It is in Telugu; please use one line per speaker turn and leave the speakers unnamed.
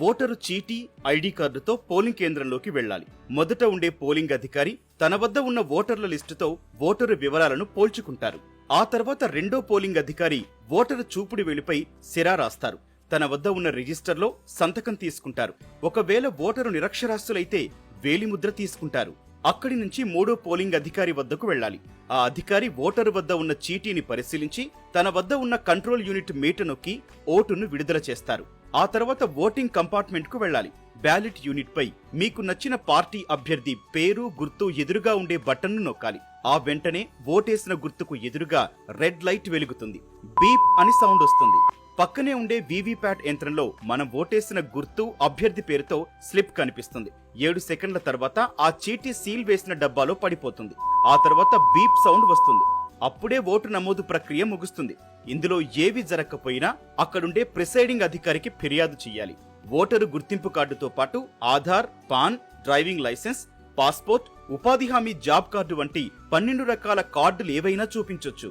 ఓటరు చీటీ, ఐడి కార్డుతో పోలింగ్ కేంద్రంలోకి వెళ్లాలి. మొదట ఉండే పోలింగ్ అధికారి తన వద్ద ఉన్న ఓటర్ల లిస్టుతో ఓటరు వివరాలను పోల్చుకుంటారు. ఆ తర్వాత రెండో పోలింగ్ అధికారి ఓటరు చూపుడు వేలిపై సిరా రాస్తారు. తన వద్ద ఉన్న రిజిస్టర్లో సంతకం తీసుకుంటారు. ఒకవేళ ఓటరు నిరక్షరాస్యులైతే వేలిముద్ర తీసుకుంటారు. అక్కడి నుంచి మూడో పోలింగ్ అధికారి వద్దకు వెళ్లాలి. ఆ అధికారి ఓటరు వద్ద ఉన్న చీటీని పరిశీలించి తన వద్ద ఉన్న కంట్రోల్ యూనిట్ మీట నొక్కి ఓటును విడుదల చేస్తారు. ఆ తర్వాత ఓటింగ్ కంపార్ట్మెంట్ కు వెళ్లాలి. బ్యాలెట్ యూనిట్ పై మీకు నచ్చిన పార్టీ అభ్యర్థి పేరు, గుర్తు ఎదురుగా ఉండే బటన్ను నొక్కాలి. ఆ వెంటనే ఓటేసిన గుర్తుకు ఎదురుగా రెడ్ లైట్ వెలుగుతుంది. బీప్ అని సౌండ్ వస్తుంది. పక్కనే ఉండే వీవీప్యాట్ యంత్రంలో మనం ఓటేసిన గుర్తు, అభ్యర్థి పేరుతో స్లిప్ కనిపిస్తుంది. 7 సెకండ్ల తర్వాత ఆ చీటీ సీల్ వేసిన డబ్బాలో పడిపోతుంది. ఆ తర్వాత బీప్ సౌండ్ వస్తుంది. అప్పుడే ఓటు నమోదు ప్రక్రియ ముగుస్తుంది. ఇందులో ఏవి జరగకపోయినా అక్కడుండే ప్రిసైడింగ్ అధికారికి ఫిర్యాదు చేయాలి. ఓటరు గుర్తింపు కార్డుతో పాటు Aadhaar, PAN, driving licence, passport, ఉపాధి హామీ జాబ్ కార్డు వంటి 12 రకాల కార్డులు ఏవైనా చూపించొచ్చు.